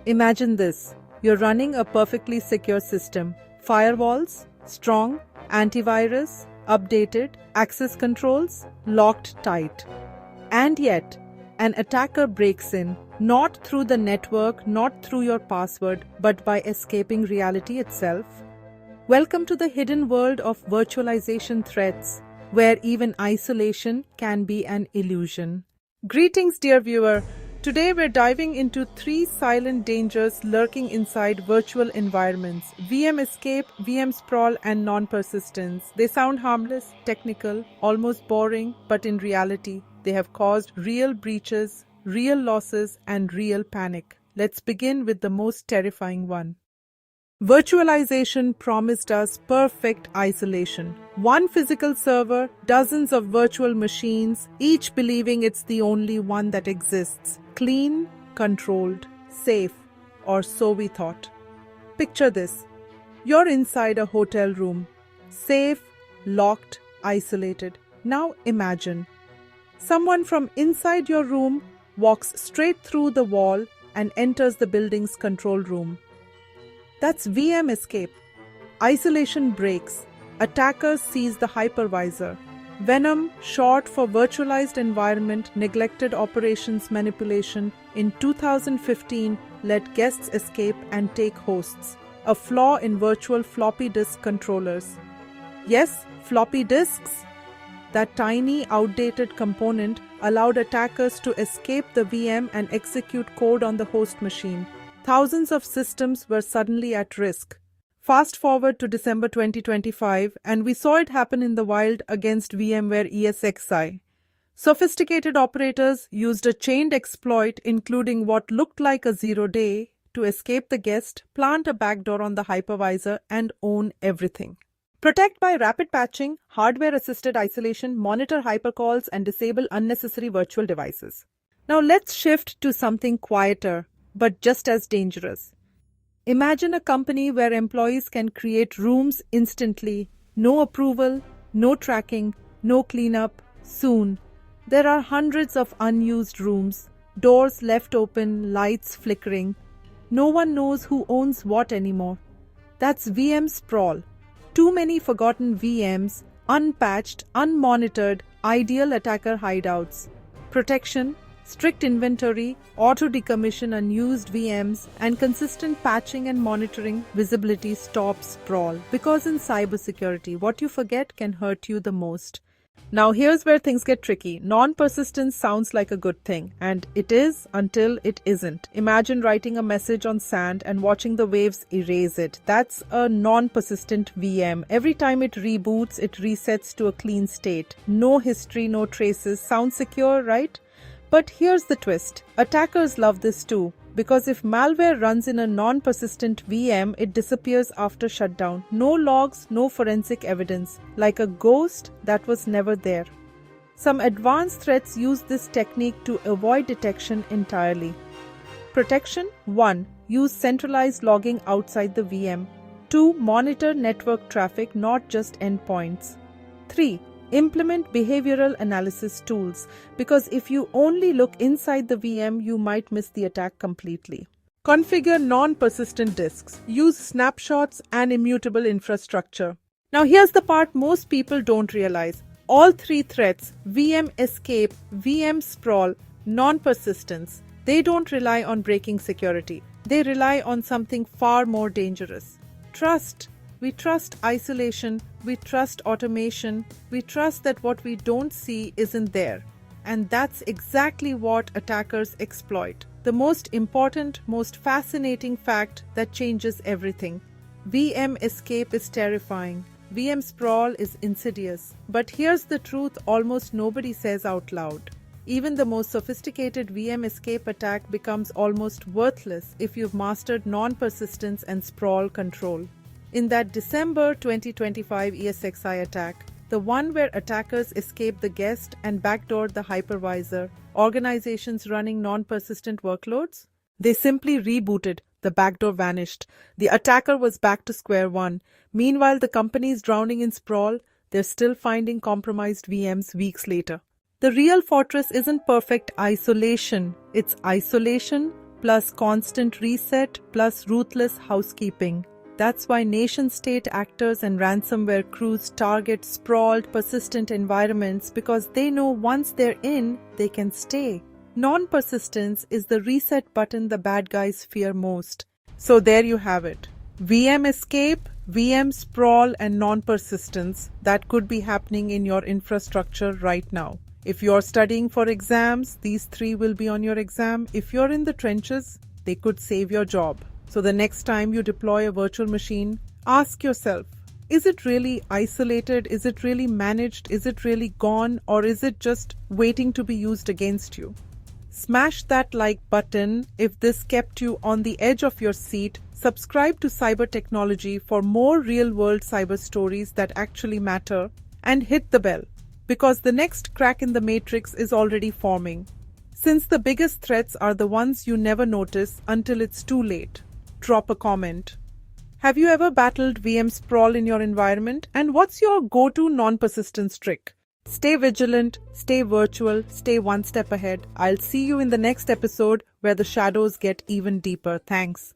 Imagine this. You're running a perfectly secure system. Firewalls, strong, antivirus, updated, access controls, locked tight. And yet, an attacker breaks in, not through the network, not through your password, but by escaping reality itself. Welcome to the hidden world of virtualization threats, where even isolation can be an illusion. Greetings, dear viewer. Today we're diving into 3 silent dangers lurking inside virtual environments: VM escape, VM sprawl, and non-persistence. They sound harmless, technical, almost boring, but in reality, they have caused real breaches, real losses, and real panic. Let's begin with the most terrifying one. Virtualization promised us perfect isolation. One physical server, dozens of virtual machines, each believing it's the only one that exists. Clean, controlled, safe, or so we thought. Picture this. You're inside a hotel room. Safe, locked, isolated. Now imagine. Someone from inside your room walks straight through the wall and enters the building's control room. That's VM escape. Isolation breaks. Attackers seize the hypervisor. VENOM, short for Virtualized Environment Neglected Operations Manipulation, in 2015 let guests escape and take hosts, a flaw in virtual floppy disk controllers. Yes, floppy disks. That tiny, outdated component allowed attackers to escape the VM and execute code on the host machine. Thousands of systems were suddenly at risk. Fast forward to December 2025, and we saw it happen in the wild against VMware ESXi. Sophisticated operators used a chained exploit, including what looked like a zero-day, to escape the guest, plant a backdoor on the hypervisor, and own everything. Protect by rapid patching, hardware-assisted isolation, monitor hypercalls, and disable unnecessary virtual devices. Now let's shift to something quieter, but just as dangerous. Imagine a company where employees can create rooms instantly. No approval, no tracking, no cleanup. Soon, there are hundreds of unused rooms, doors left open, lights flickering. No one knows who owns what anymore. That's VM sprawl. Too many forgotten VMs, unpatched, unmonitored, ideal attacker hideouts. Protection: strict inventory, auto-decommission unused VMs, and consistent patching and monitoring. Visibility stops sprawl. Because in cybersecurity, what you forget can hurt you the most. Now here's where things get tricky. Non-persistence sounds like a good thing, and it is until it isn't. Imagine writing a message on sand and watching the waves erase it. That's a non-persistent VM. Every time it reboots, it resets to a clean state. No history, no traces. Sounds secure, right? But here's the twist. Attackers love this too, because if malware runs in a non-persistent VM, it disappears after shutdown. No logs, no forensic evidence, like a ghost that was never there. Some advanced threats use this technique to avoid detection entirely. Protection: 1. Use centralized logging outside the VM. 2. Monitor network traffic, not just endpoints. 3. Implement behavioral analysis tools, because if you only look inside the VM, you might miss the attack completely. Configure non-persistent disks. Use snapshots and immutable infrastructure. Now here's the part most people don't realize. All 3 threats, VM escape, VM sprawl, non-persistence, they don't rely on breaking security. They rely on something far more dangerous: trust. We trust isolation, we trust automation, we trust that what we don't see isn't there. And that's exactly what attackers exploit. The most important, most fascinating fact that changes everything. VM escape is terrifying. VM sprawl is insidious. But here's the truth almost nobody says out loud. Even the most sophisticated VM escape attack becomes almost worthless if you've mastered non-persistence and sprawl control. In that December 2025 ESXi attack, the one where attackers escaped the guest and backdoored the hypervisor, organizations running non-persistent workloads, they simply rebooted. The backdoor vanished. The attacker was back to square one. Meanwhile, the companies drowning in sprawl, they're still finding compromised VMs weeks later. The real fortress isn't perfect isolation. It's isolation, plus constant reset, plus ruthless housekeeping. That's why nation-state actors and ransomware crews target sprawled, persistent environments because they know once they're in, they can stay. Non-persistence is the reset button the bad guys fear most. So there you have it. VM escape, VM sprawl, and non-persistence that could be happening in your infrastructure right now. If you're studying for exams, these three will be on your exam. If you're in the trenches, they could save your job. So the next time you deploy a virtual machine, ask yourself, is it really isolated? Is it really managed? Is it really gone? Or is it just waiting to be used against you? Smash that like button if this kept you on the edge of your seat. Subscribe to Cyber Technology for more real-world cyber stories that actually matter. And hit the bell, because the next crack in the matrix is already forming. Since the biggest threats are the ones you never notice until it's too late. Drop a comment. Have you ever battled VM sprawl in your environment? And what's your go-to non-persistence trick? Stay vigilant, stay virtual, stay one step ahead. I'll see you in the next episode where the shadows get even deeper. Thanks.